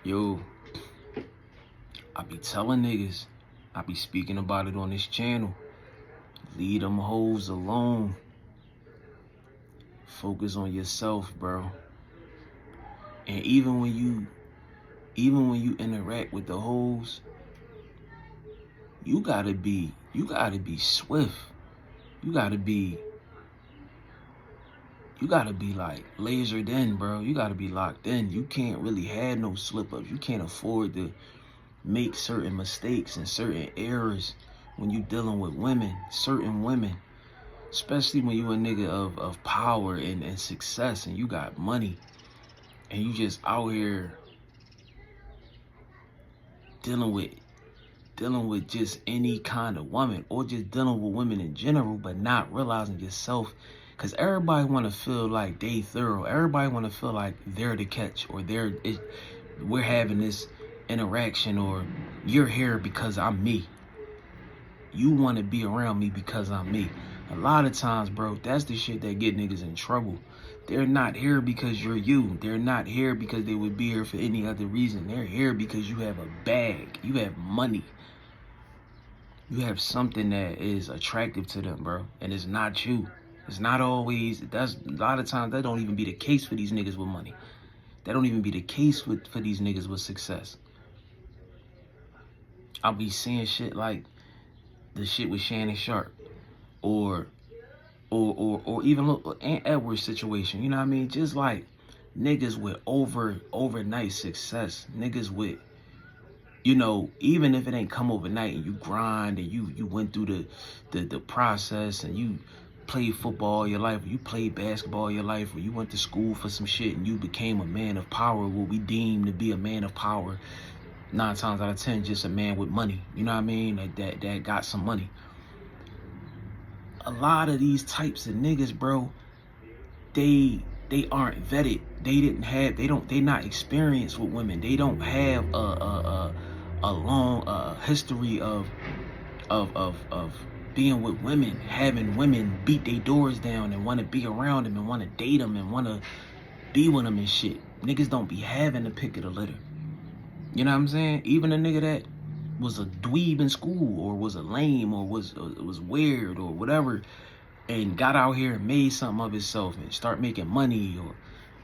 Yo, I be telling niggas, I be speaking about it on this channel. Leave them hoes alone. Focus on yourself, bro. And even when you interact with the hoes, you gotta be swift. You gotta be like lasered in, bro. You gotta be locked in. You can't really have no slip ups. You can't afford to make certain mistakes and certain errors when you dealing with women, certain women. Especially when you a nigga of power and success and you got money and you just out here dealing with just any kind of woman or just dealing with women in general, but not realizing yourself. Cause everybody wanna feel like they thorough. Everybody wanna feel like they're the catch or we're having this interaction or you're here because I'm me. You want to be around me because I'm me. A lot of times, bro, that's the shit that get niggas in trouble. They're not here because you're you. They're not here because they would be here for any other reason. They're here because you have a bag. You have money. You have something that is attractive to them, bro. And it's not you. It's not always, that's a lot of times that don't even be the case for these niggas with money. That don't even be the case for these niggas with success. I'll be seeing shit like the shit with Shannon Sharpe or even look Aunt Edwards situation, you know what I mean? Just like niggas with overnight success, niggas with, you know, even if it ain't come overnight and you grind and you went through the process and you played football all your life, or you played basketball all your life, or you went to school for some shit and you became a man of power, what we deem to be a man of power, 9 times out of 10 just a man with money, you know what I mean? That got some money. A lot of these types of niggas, bro, they aren't vetted. They not experienced with women. They don't have a long history of being with women, having women beat their doors down and want to be around them and want to date them and want to be with them and shit. Niggas don't be having the pick of the litter. You know what I'm saying? Even a nigga that was a dweeb in school or was a lame or was weird or whatever and got out here and made something of himself and start making money or,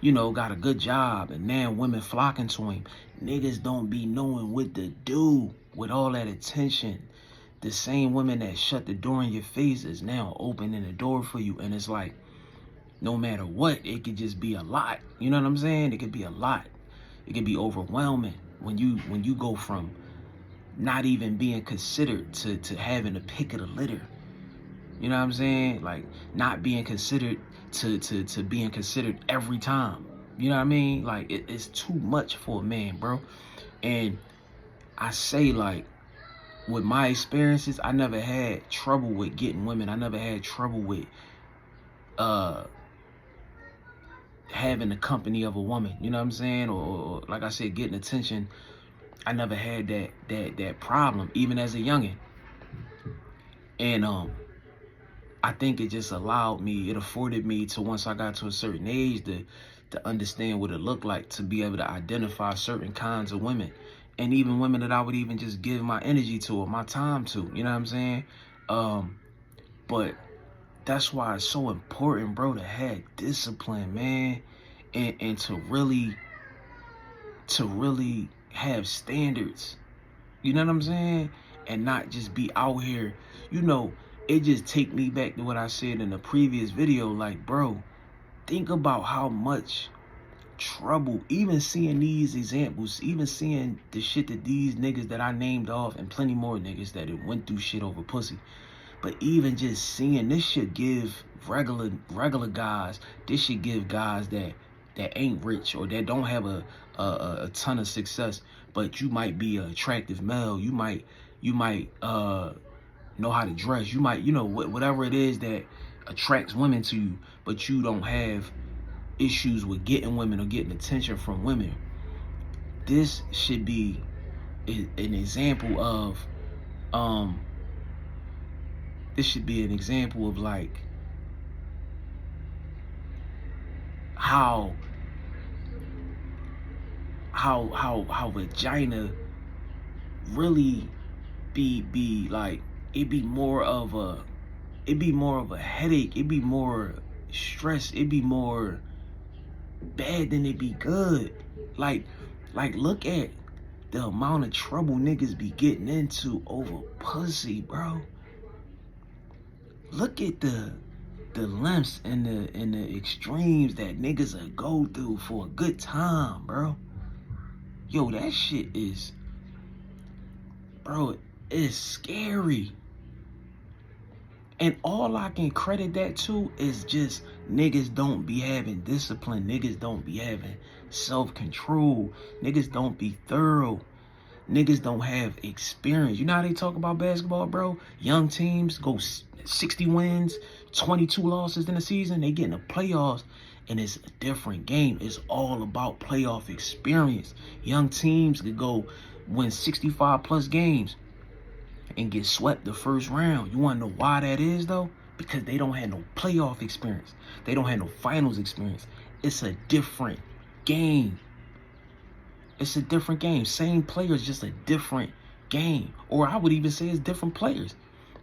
you know, got a good job and now women flocking to him. Niggas don't be knowing what to do with all that attention. The same women that shut the door in your face is now opening the door for you. And it's like, no matter what, it could just be a lot. You know what I'm saying? It could be a lot. It could be overwhelming when you go from not even being considered to having a pick of the litter. You know what I'm saying? Like not being considered to being considered every time. You know what I mean? Like it's too much for a man, bro. And I say, like, with my experiences, I never had trouble with getting women. I never had trouble with having the company of a woman. You know what I'm saying? Or like I said, getting attention. I never had that problem, even as a youngin'. And I think it just allowed me, it afforded me to, once I got to a certain age, to understand what it looked like to be able to identify certain kinds of women. And even women that I would even just give my energy to or my time to, you know what I'm saying? But that's why it's so important, bro, to have discipline, man. And to really have standards. You know what I'm saying? And not just be out here, you know, it just take me back to what I said in the previous video. Like, bro, think about how much trouble, even seeing these examples, even seeing the shit that these niggas that I named off and plenty more niggas that it went through shit over pussy. But even just seeing this shit give regular guys, this should give guys that ain't rich or that don't have a ton of success, but you might be an attractive male. You might know how to dress. You might, you know, whatever it is that attracts women to you, but you don't have issues with getting women or getting attention from women. This should be an example of, like how how vagina really be like, it'd be more of a headache, it'd be more stress, it'd be more bad than it be good. Like look at the amount of trouble niggas be getting into over pussy, bro. Look at the lengths and the extremes that niggas will go through for a good time, bro. Yo, that shit is, bro, it's scary. And all I can credit that to is just niggas don't be having discipline. Niggas don't be having self-control. Niggas don't be thorough. Niggas don't have experience. You know how they talk about basketball, bro? Young teams go 60 wins, 22 losses in a season. They get in the playoffs, and it's a different game. It's all about playoff experience. Young teams could go win 65 plus games and get swept the first round. You want to know why that is, though? Because they don't have no playoff experience. They don't have no finals experience. It's a different game. It's a different game. Same players, just a different game. Or I would even say it's different players.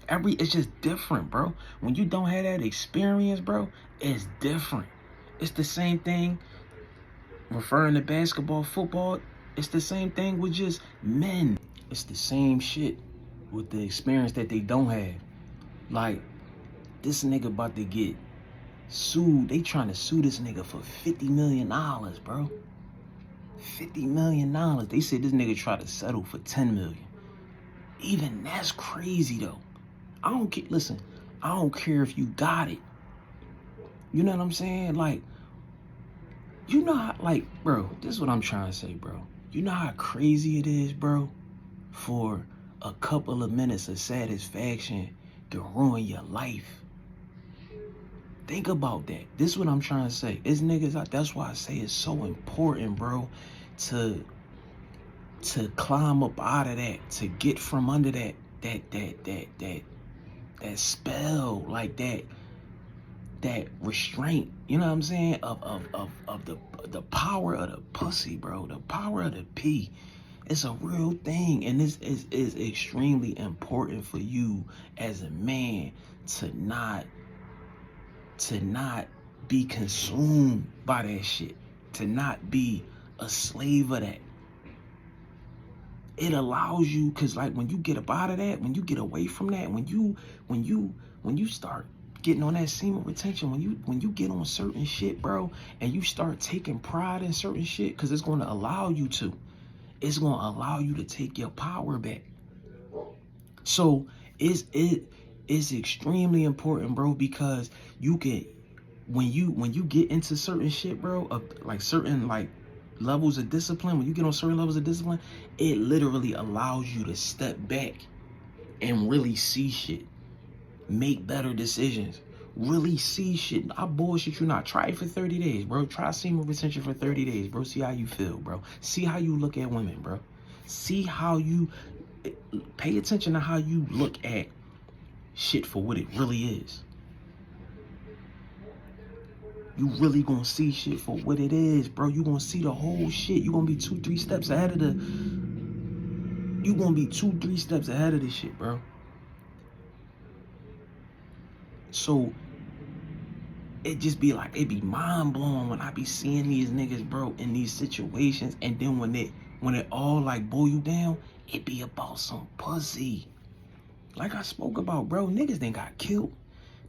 It's just different, bro. When you don't have that experience, bro, it's different. It's the same thing referring to basketball, football. It's the same thing with just men. It's the same shit with the experience that they don't have. Like, this nigga about to get sued. They trying to sue this nigga for $50 million, bro. $50 million. They said this nigga tried to settle for $10 million. Even that's crazy, though. I don't care. Listen, I don't care if you got it. You know what I'm saying? Like, you know how, like, bro, this is what I'm trying to say, bro. You know how crazy it is, bro, for a couple of minutes of satisfaction to ruin your life? Think about that. This is what I'm trying to say. It's niggas out. That's why I say it's so important, bro, to climb up out of that, to get from under that spell, like that restraint. You know what I'm saying? Of the power of the pussy, bro. The power of the P. It's a real thing, and this is extremely important for you as a man to not be consumed by that shit, to not be a slave of that. It allows you, cause like when you get up out of that, when you get away from that, when you start getting on that semen retention, when you get on certain shit, bro, and you start taking pride in certain shit, cause it's gonna allow you to. It's gonna allow you to take your power back. So it's extremely important, bro, because you can, when you get into certain shit, bro, of like certain like levels of discipline, when you get on certain levels of discipline, it literally allows you to step back and really see shit, make better decisions, really see shit. I bullshit you not. Try it for 30 days, bro. Try semen retention for 30 days, bro. See how you feel, bro. See how you look at women, bro. See how you pay attention to how you look at shit for what it really is. You really gonna see shit for what it is, bro. You gonna see the whole shit. You gonna be 2-3 steps ahead of this shit, bro. So it just be like, it be mind blowing when I be seeing these niggas, bro, in these situations, and then when it all like boil you down, it be about some pussy. Like I spoke about, bro, niggas done got killed.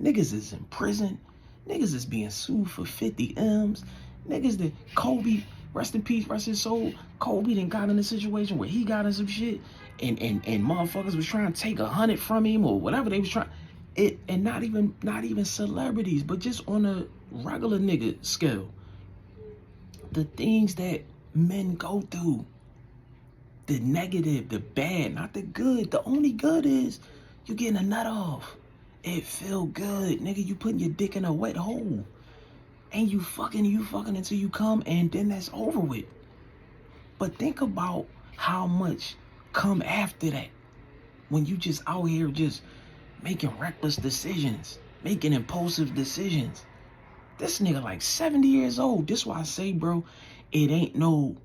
Niggas is in prison. Niggas is being sued for 50 M's. Niggas that Kobe, rest in peace, rest his soul. Kobe done got in a situation where he got in some shit, and motherfuckers was trying to take 100 from him or whatever they was trying. And not even celebrities, but just on a regular nigga scale. The things that men go through, the negative, the bad, not the good. The only good is you getting a nut off. It feel good, nigga. You putting your dick in a wet hole, and you fucking until you come, and then that's over with. But think about how much come after that, when you just out here just making reckless decisions, making impulsive decisions. This nigga like 70 years old. This why I say, bro, it ain't no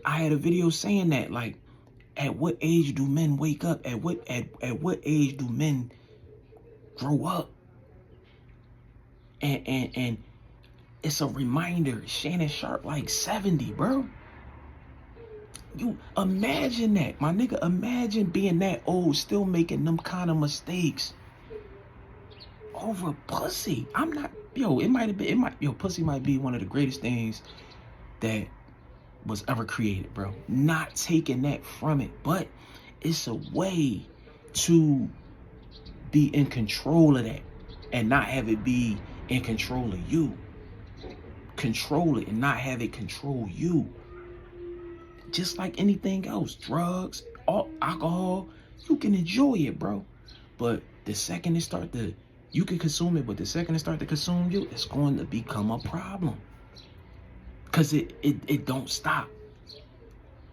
I had a video saying that, like, at what age do men wake up? At what age do men grow up? And it's a reminder. Shannon Sharpe like 70, bro. You imagine that, my nigga. Imagine being that old, still making them kind of mistakes over pussy. I'm not, yo, pussy might be one of the greatest things that was ever created, bro. Not taking that from it, but it's a way to be in control of that and not have it be in control of you. Control it and not have it control you. Just like anything else, drugs, alcohol, you can enjoy it, bro. But the second it start to, you can consume it, but the second it start to consume you, it's going to become a problem. Cause it don't stop.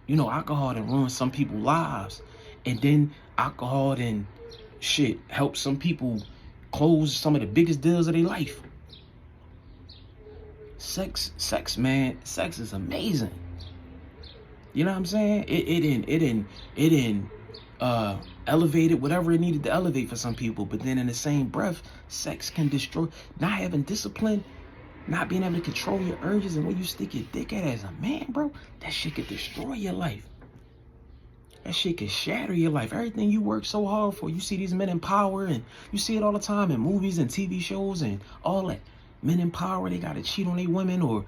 You know, alcohol done ruin some people's lives. And then alcohol done help some people close some of the biggest deals of their life. Sex, man, sex is amazing. You know what I'm saying? It elevated whatever it needed to elevate for some people. But then in the same breath, sex can destroy. Not having discipline, not being able to control your urges and where you stick your dick at as a man, bro, that shit could destroy your life. That shit could shatter your life. Everything you work so hard for. You see these men in power, and you see it all the time in movies and TV shows and all that. Men in power, they gotta cheat on their women, or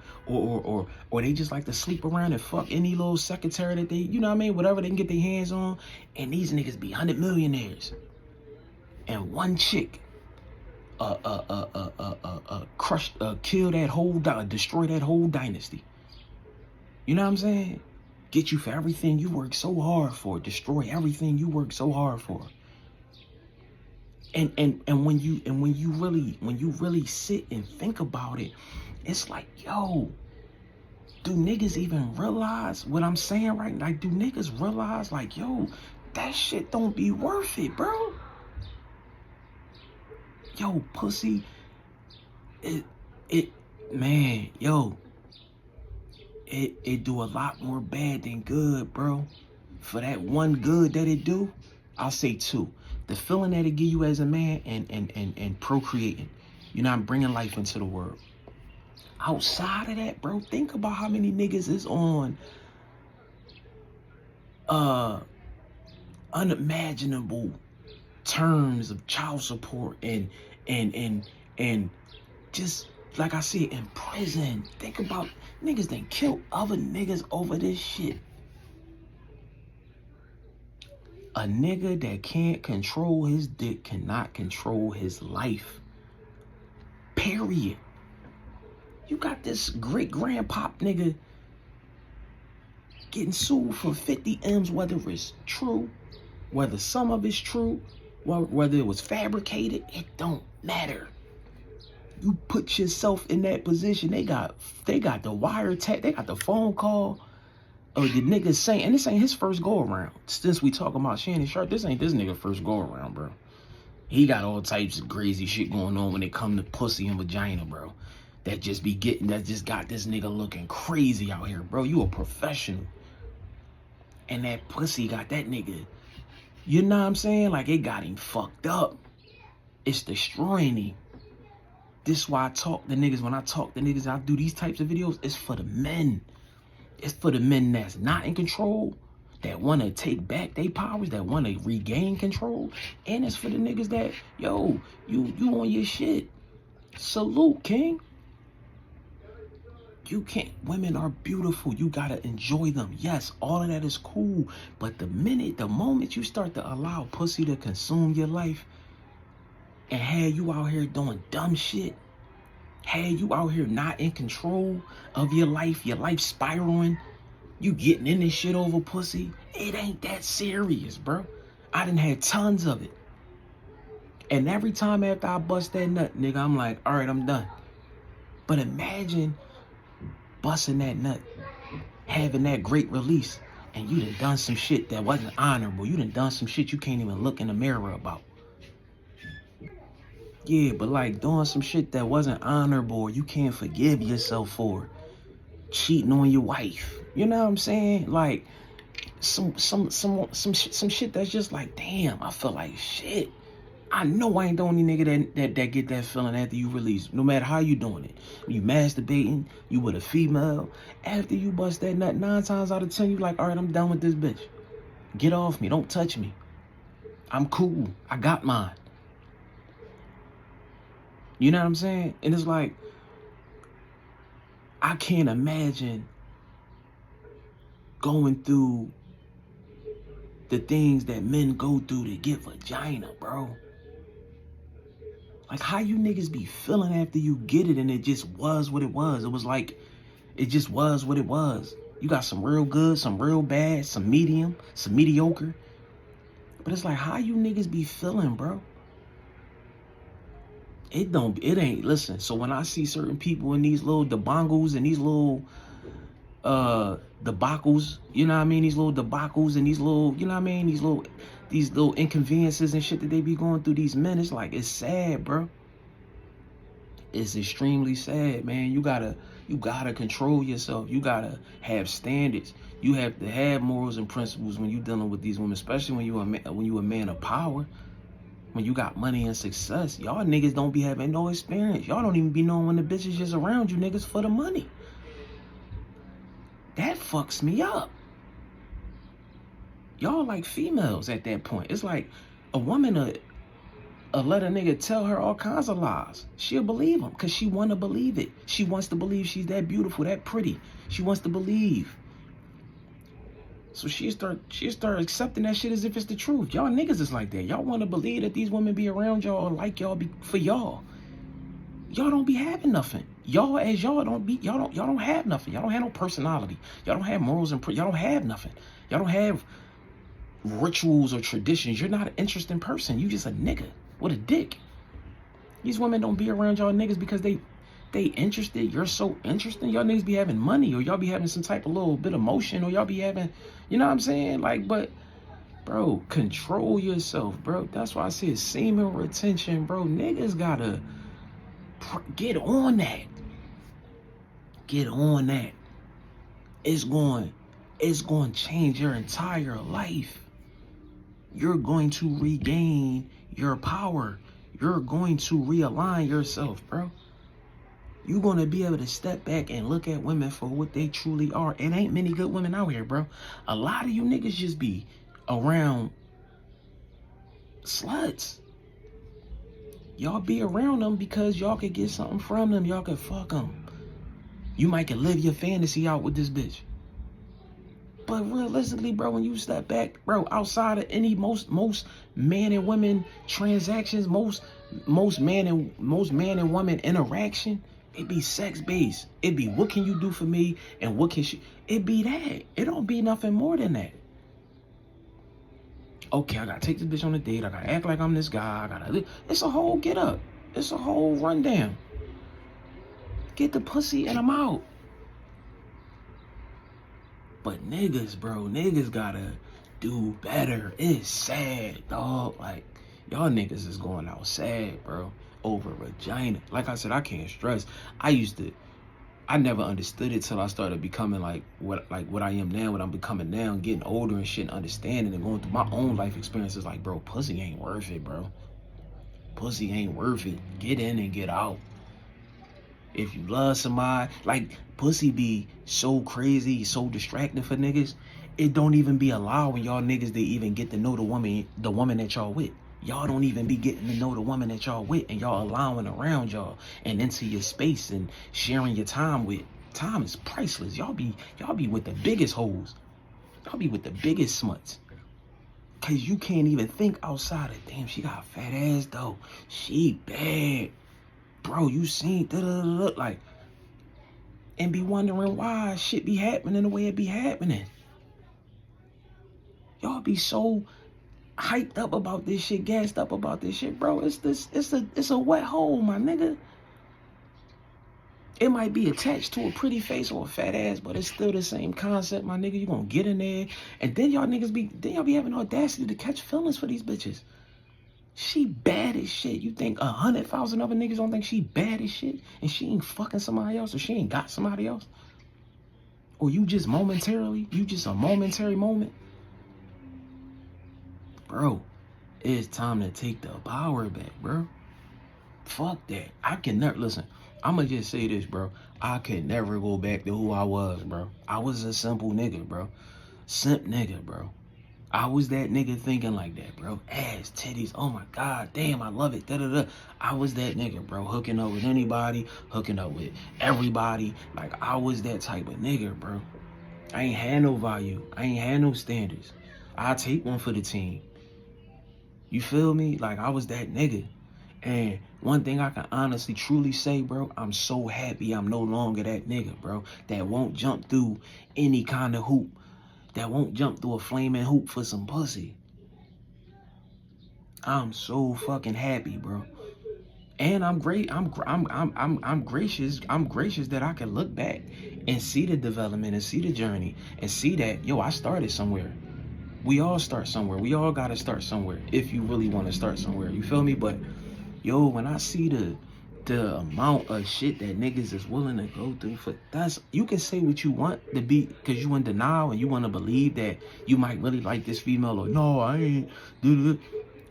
they just like to sleep around and fuck any little secretary that they, you know what I mean, whatever they can get their hands on. And these niggas be 100 millionaires. And one chick crushed, kill that whole, destroy that whole dynasty. You know what I'm saying? Get you for everything you work so hard for. Destroy everything you work so hard for. And when you really sit and think about it, it's like, yo, do niggas even realize what I'm saying right now? Like, do niggas realize, like, yo, that shit don't be worth it, bro? Yo, pussy, man, yo, it do a lot more bad than good, bro. For that one good that it do, I'll say 2. The feeling that it give you as a man and procreating. You know, I'm bringing life into the world. Outside of that, bro, think about how many niggas is on unimaginable terms of child support and just, like I said, in prison. Think about niggas that kill other niggas over this shit. A nigga that can't control his dick cannot control his life. Period. You got this great grandpa nigga getting sued for 50 M's, whether it's true, whether some of it's true, whether it was fabricated, it don't matter. You put yourself in that position. They got the wiretap, they got the phone call of the nigga saying, and this ain't his first go around. Since we talking about Shannon Sharpe, this ain't this nigga first go around, bro. He got all types of crazy shit going on when it come to pussy and vagina, bro. That just got this nigga looking crazy out here, bro. You a professional. And that pussy got that nigga, you know what I'm saying? Like, it got him fucked up. It's destroying him. This is why I talk to niggas. When I talk to niggas, I do these types of videos, it's for the men. It's for the men that's not in control, that want to take back their powers, that want to regain control. And it's for the niggas that, yo, you on your shit. Salute, king. You can't, women are beautiful. You got to enjoy them. Yes, all of that is cool. But the moment you start to allow pussy to consume your life and have you out here doing dumb shit, have you out here not in control of your life spiraling, you getting in this shit over pussy, it ain't that serious, bro. I done had tons of it. And every time after I bust that nut, nigga, I'm like, all right, I'm done. But imagine busting that nut, having that great release, and you done some shit that wasn't honorable. You done some shit you can't even look in the mirror about. Yeah, but like doing some shit that wasn't honorable, you can't forgive yourself for. cheating on your wife. You know what I'm saying? Like some shit that's just like, damn, I feel like shit. I know I ain't the only nigga that get that feeling after you release. No matter how you doing it. You masturbating, you with a female. After you bust that nut, 9 times out of 10, you like, all right, I'm done with this bitch. Get off me. Don't touch me. I'm cool. I got mine. You know what I'm saying? And it's like, I can't imagine going through the things that men go through to get vagina, bro. Like, how you niggas be feeling after you get it and it just was what it was. It was like, it just was what it was. You got some real good, some real bad, some medium, some mediocre. But it's like, how you niggas be feeling, bro? It ain't, listen, so when I see certain people in these little debongles and these little, debacles, you know what I mean? These little debacles and these little, you know what I mean? These little inconveniences and shit that they be going through, these men, it's like, it's sad, bro. It's extremely sad, man. You gotta control yourself. You gotta have standards. You have to have morals and principles when you dealing with these women, especially when you a man of power. When you got money and success, y'all niggas don't be having no experience. Y'all don't even be knowing when the bitches just around you niggas for the money. That fucks me up. Y'all like females at that point. It's like a woman let a nigga tell her all kinds of lies. She'll believe him because she want to believe it. She wants to believe she's that beautiful, that pretty. She wants to believe. So she start accepting that shit as if it's the truth. Y'all niggas is like that. Y'all want to believe that these women be around y'all or like y'all for y'all. Y'all don't be having nothing. Y'all don't have nothing. Y'all don't have no personality. Y'all don't have morals and y'all don't have nothing. Y'all don't have rituals or traditions. You're not an interesting person. You just a nigga with a dick. These women don't be around y'all niggas because they interested. You're so interesting. Y'all niggas be having money, or y'all be having some type of little bit of motion, or y'all be having, you know what I'm saying? Like, but bro, control yourself, bro. That's why I say semen retention, bro. Niggas gotta get on that. Get on that. It's going to change your entire life. You're going to regain your power. You're going to realign yourself, bro. You're going to be able to step back and look at women for what they truly are. It ain't many good women out here, bro. A lot of you niggas just be around sluts. Y'all be around them because y'all could get something from them. Y'all could fuck them. You might could live your fantasy out with this bitch. But realistically, bro, when you step back, bro, outside of any most man and women transactions, most man and woman interaction, it be sex based. It be what can you do for me and what can she? It be that. It don't be nothing more than that. Okay, I gotta take this bitch on a date. I gotta act like I'm this guy. It's a whole get up. It's a whole rundown. Get the pussy and I'm out. But niggas, bro, niggas gotta do better. It's sad, dog. Like, y'all niggas is going out sad, bro, over vagina. Like I said, I can't stress. I never understood it till I started becoming like what I am now, what I'm becoming now, and getting older and shit, and understanding and going through my own life experiences. Like, bro, pussy ain't worth it, bro. Pussy ain't worth it. Get in and get out. If you love somebody, like, pussy be so crazy, so distracting for niggas, it don't even be allowing y'all niggas to even get to know the woman that y'all with. Y'all don't even be getting to know the woman that y'all with, and y'all allowing around y'all and into your space and sharing your time with. Time is priceless. Y'all be with the biggest hoes. Y'all be with the biggest smuts. Cause you can't even think outside of, damn, she got a fat ass though. She bad. Bro, you seen like, and be wondering why shit be happening the way it be happening. Y'all be so hyped up about this shit, gassed up about this shit, bro. It's a wet hole, my nigga. It might be attached to a pretty face or a fat ass, but it's still the same concept, my nigga. You gonna get in there, and then y'all be having audacity to catch feelings for these bitches. She bad as shit. You think 100,000 other niggas don't think she bad as shit, and she ain't fucking somebody else, or she ain't got somebody else? Or you just momentarily, you just a momentary moment. Bro, it's time to take the power back, bro. Fuck that. I can never, listen, I'ma just say this, bro. I can never go back to who I was, bro. I was a simple nigga, bro. Simp nigga, bro. I was that nigga thinking like that, bro. Ass, titties, oh my God, damn, I love it, da-da-da. I was that nigga, bro. Hooking up with anybody, hooking up with everybody. Like, I was that type of nigga, bro. I ain't had no value. I ain't had no standards. I'll take one for the team. You feel me? Like, I was that nigga. And one thing I can honestly, truly say, bro, I'm so happy I'm no longer that nigga, bro. That won't jump through any kind of hoop. That won't jump through a flaming hoop for some pussy. I'm so fucking happy, bro. And I'm great. I'm gracious. I'm gracious that I can look back and see the development and see the journey and see that, yo, I started somewhere. We all start somewhere. We all gotta start somewhere if you really want to start somewhere. You feel me? But yo, when I see the amount of shit that niggas is willing to go through for, that's, you can say what you want to be because you in denial and you want to believe that you might really like this female, or no, I ain't do it.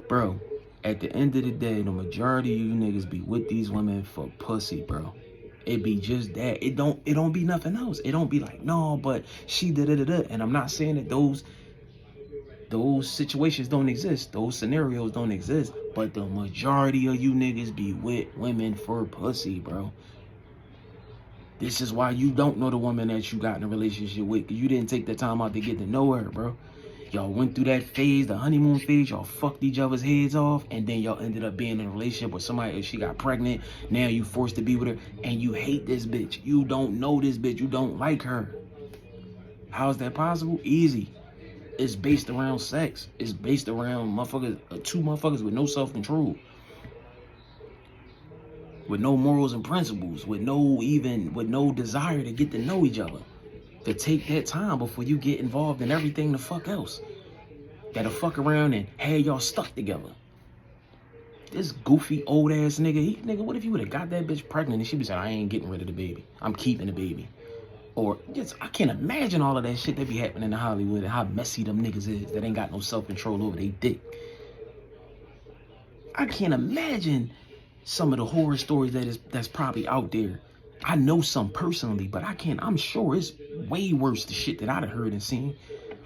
Bro, at the end of the day, the majority of you niggas be with these women for pussy, bro. It be just that. It don't be nothing else. It don't be like, no, but she da-da-da-da. And I'm not saying that those situations don't exist. Those scenarios don't exist. But the majority of you niggas be with women for pussy, bro. This is why you don't know the woman that you got in a relationship with, because you didn't take the time out to get to know her, bro. Y'all went through that phase, the honeymoon phase. Y'all fucked each other's heads off, and then y'all ended up being in a relationship with somebody, and she got pregnant. Now you forced to be with her, and you hate this bitch. You don't know this bitch. You don't like her. How's that possible? Easy. It's based around sex. It's based around motherfuckers, two motherfuckers with no self-control, with no morals and principles, with no desire to get to know each other, to take that time before you get involved in everything the fuck else that'll fuck around and have y'all stuck together. This goofy old ass nigga, nigga, what if you would have got that bitch pregnant and she be saying, I ain't getting rid of the baby, I'm keeping the baby? Or just, I can't imagine all of that shit that be happening in Hollywood and how messy them niggas is that ain't got no self-control over their dick. I can't imagine some of the horror stories that's probably out there. I know some personally, but I'm sure it's way worse the shit that I'd have heard and seen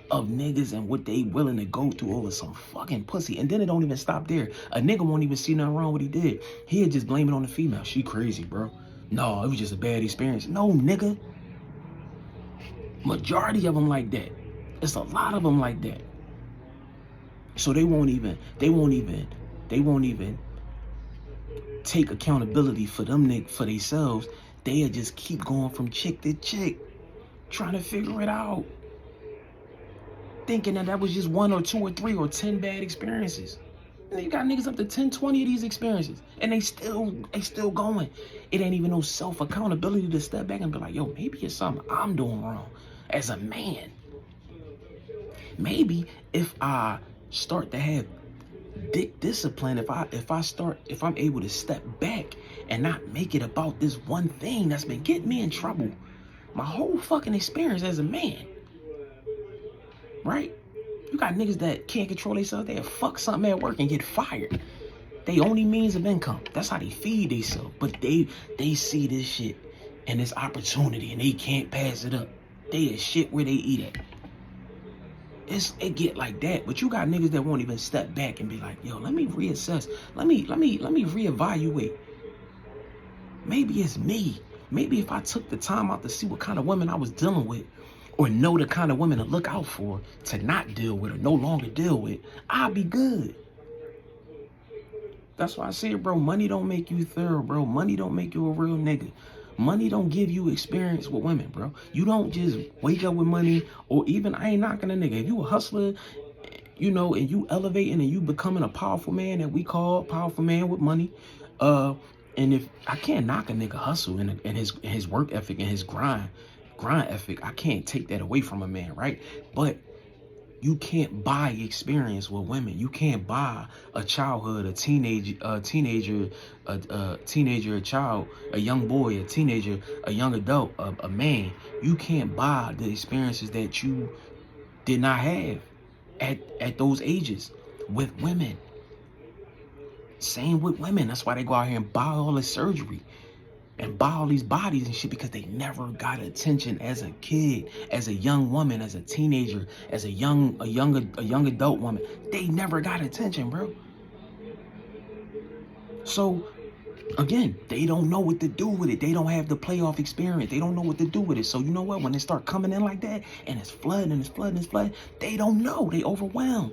of niggas and what they willing to go through over some fucking pussy. And then it don't even stop there. A nigga won't even see nothing wrong with what he did. He'll just blame it on the female. She crazy, bro. No, it was just a bad experience. No, nigga. Majority of them like that. It's a lot of them like that. So they won't even take accountability for them, for themselves. They'll just keep going from chick to chick, trying to figure it out, thinking that was just 1 or 2 or 3 or 10 bad experiences. And you got niggas up to 10, 20 of these experiences, and they still going. It ain't even no self-accountability to step back and be like, yo, maybe it's something I'm doing wrong as a man. Maybe if I start to have dick discipline, if I'm able to step back and not make it about this one thing that's been getting me in trouble my whole fucking experience as a man, right? You got niggas that can't control themselves. They'll fuck something at work and get fired. They only means of income. That's how they feed themselves. But they see this shit and this opportunity and they can't pass it up. They is shit where they eat at. It get like that. But you got niggas that won't even step back and be like, yo, let me reassess. Let me reevaluate. Maybe it's me. Maybe if I took the time out to see what kind of women I was dealing with, or know the kind of women to look out for, to not deal with or no longer deal with, I'll be good. That's why I say, bro, money don't make you thorough, bro. Money don't make you a real nigga. Money don't give you experience with women, bro. You don't just wake up with money, or even, I ain't knocking a nigga. If you a hustler, you know, and you elevating and you becoming a powerful man that we call powerful man with money, and if I can't knock a nigga hustle and his work ethic and his grind ethic, I can't take that away from a man, right? But You can't buy experience with women. You can't buy a childhood, a teenager, a child, a young boy, a teenager, a young adult, a man. You can't buy the experiences that you did not have at those ages with women. Same with women. That's why they go out here and buy all the surgery and buy all these bodies and shit, because they never got attention as a kid, as a young woman, as a teenager, as a young adult woman. They never got attention, bro. So again, they don't know what to do with it. They don't have the playoff experience. They don't know what to do with it. So you know what? When they start coming in like that and it's flooding and it's flooding and it's flooding, they don't know. They overwhelmed.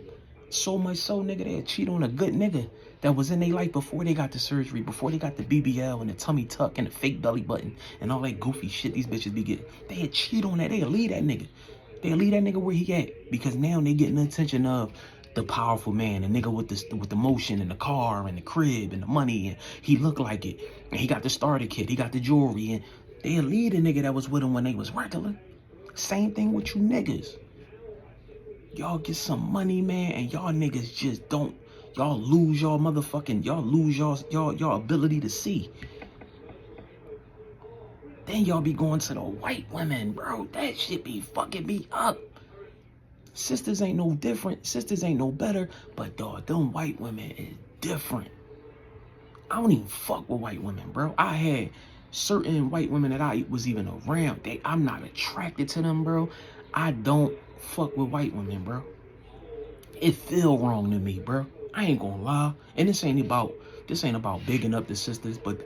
So much so, nigga, they'll cheat on a good nigga that was in their life before they got the surgery, before they got the BBL and the tummy tuck and the fake belly button and all that goofy shit these bitches be getting. They'll cheat on that. They'll leave that nigga. They'll leave that nigga where he at, because now they getting the attention of the powerful man, the nigga with the motion and the car and the crib and the money, and he look like it, and he got the starter kit, he got the jewelry, and they'll leave the nigga that was with him when they was regular. Same thing with you niggas. Y'all get some money, man, and y'all niggas just don't. Y'all lose y'all motherfucking. Y'all lose y'all ability to see. Then y'all be going to the white women, bro. That shit be fucking me up. Sisters ain't no different. Sisters ain't no better. But dog, them white women is different. I don't even fuck with white women, bro. I had certain white women that I was even around. I'm not attracted to them, bro. I don't fuck with white women, bro. It feel wrong to me, bro. I ain't gonna lie. And this ain't about bigging up the sisters, but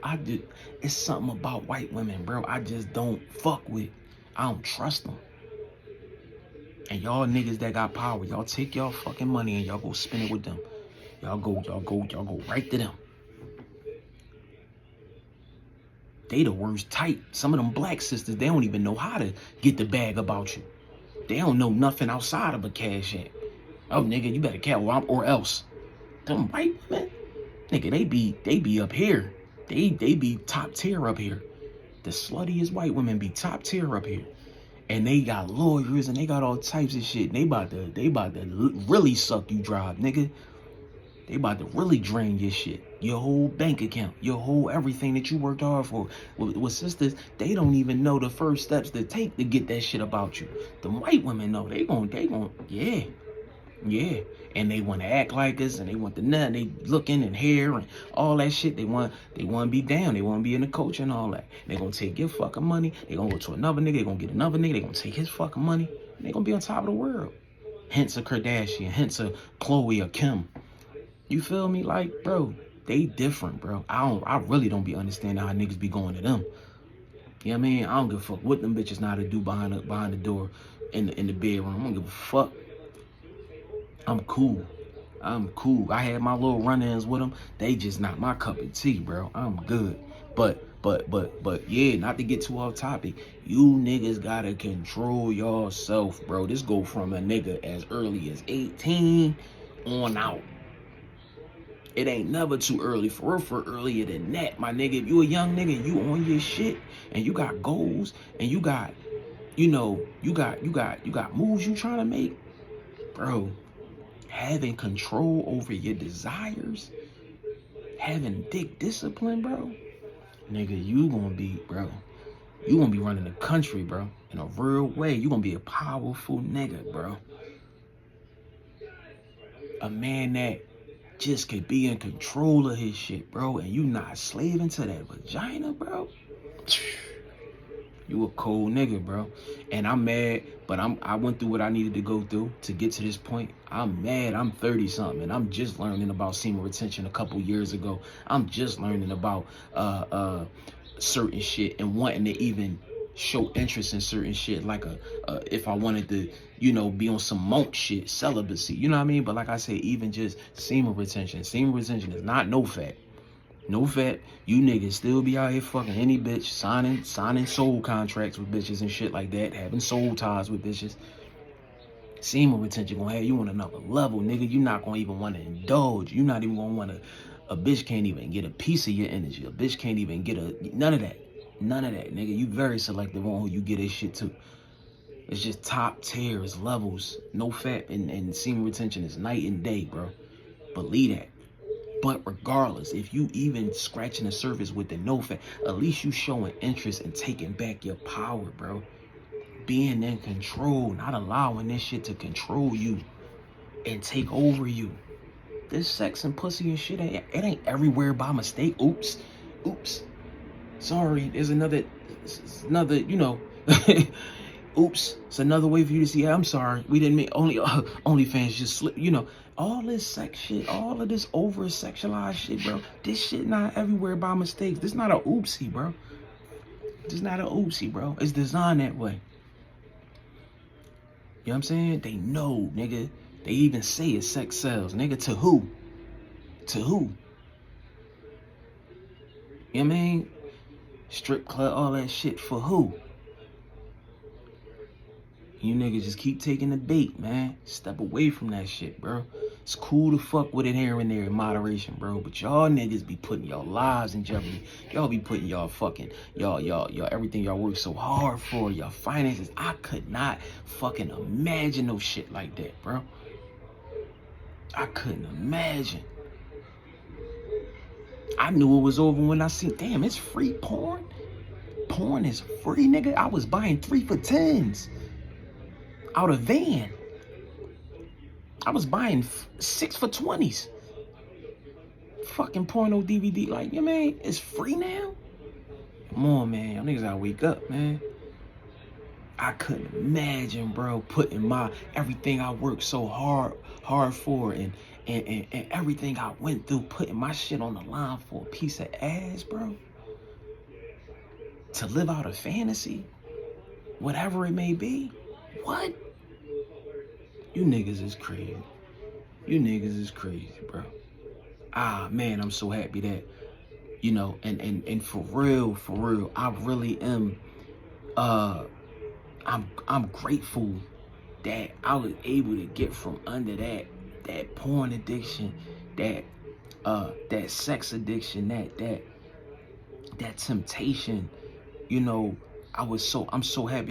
it's something about white women, bro. I just don't fuck with. I don't trust them. And y'all niggas that got power, y'all take y'all fucking money and y'all go spend it with them. Y'all go right to them. They the worst type. Some of them black sisters, they don't even know how to get the bag about you. They don't know nothing outside of a cash app. Oh, nigga, you better cash or else. Them white women, nigga, they be up here. They be top tier up here. The sluttiest white women be top tier up here. And they got lawyers and they got all types of shit. They about to really suck you dry, nigga. They about to really drain your shit, your whole bank account, your whole everything that you worked hard for. With sisters, they don't even know the first steps to take to get that shit about you. The white women know. They gon' yeah. And they want to act like us, and they want the nut. They looking and hair and all that shit. They want to be down. They want to be in the culture and all that. They gonna take your fucking money. They gonna go to another nigga. They gonna get another nigga. They gonna take his fucking money. And they gonna be on top of the world. Hence a Kardashian. Hence a Khloe or Kim. You feel me? Like, bro, they different, bro. I really don't be understanding how niggas be going to them. You know what I mean? I don't give a fuck what them bitches know how to do behind the door in the bedroom. I don't give a fuck. I'm cool. I had my little run-ins with them. They just not my cup of tea, bro. I'm good. But yeah, not to get too off topic. You niggas gotta control yourself, bro. This go from a nigga as early as 18 on out. It ain't never too early. For earlier than that, my nigga. If you a young nigga, you on your shit, and you got goals, and you got, you got moves you trying to make, bro. Having control over your desires, having thick discipline, bro. Nigga, you gonna be running the country, bro. In a real way. You gonna be a powerful nigga, bro. A man that just could be in control of his shit, bro, and you not slaving to that vagina, bro. You a cold nigga, bro. And I'm mad, but I went through what I needed to go through to get to this point. I'm mad. I'm 30 something, and I'm just learning about semen retention a couple years ago. I'm just learning about certain shit and wanting to even show interest in certain shit, like if I wanted to, be on some monk shit, celibacy, you know what I mean? But like I said, even just semen retention is not no fat. No fat. You niggas still be out here fucking any bitch, signing soul contracts with bitches and shit like that, having soul ties with bitches. Semen retention gonna have you on another level, nigga. You not gonna even want to indulge. You not even gonna want to. A bitch can't even get a piece of your energy. A bitch can't even get none of that. None of that, nigga. You very selective on who you get this shit to. It's just top tier, it's levels. No fat and semen retention is night and day, bro. Believe that. But regardless, if you even scratching the surface with the no fat, at least you showing interest in taking back your power, bro. Being in control, not allowing this shit to control you and take over you. This sex and pussy and shit, it ain't everywhere by mistake. Oops. Sorry, there's another, you know, oops, it's another way for you to see, I'm sorry, we didn't mean, OnlyFans just slip, you know, all this sex shit, all of this over-sexualized shit, bro, this shit not everywhere by mistakes. This not a oopsie, bro. This not a oopsie, bro. It's designed that way. You know what I'm saying? They know, nigga. They even say it, sex sells. Nigga, to who? To who? You know what I mean? Strip club, all that shit, for who? You niggas just keep taking the bait, man. Step away from that shit, bro. It's cool to fuck with it here and there in moderation, bro. But y'all niggas be putting y'all lives in jeopardy. Y'all be putting y'all fucking, y'all, everything y'all work so hard for, y'all finances. I could not fucking imagine no shit like that, bro. I couldn't imagine. I knew it was over when I seen, damn, it's free porn? Porn is free, nigga. I was buying 3 for $10s. Out of van. I was buying 6 for $20s. Fucking porno DVD, like, you know, man, it's free now? Come on, man, y'all niggas gotta wake up, man. I couldn't imagine, bro, putting my, everything I worked so hard for and everything I went through, putting my shit on the line for a piece of ass, bro. To live out a fantasy, whatever it may be. What? You niggas is crazy. You niggas is crazy, bro. Ah, man, I'm so happy that, you know, and for real, I really am, I'm grateful that I was able to get from under that porn addiction, that sex addiction, that temptation, you know. I'm so happy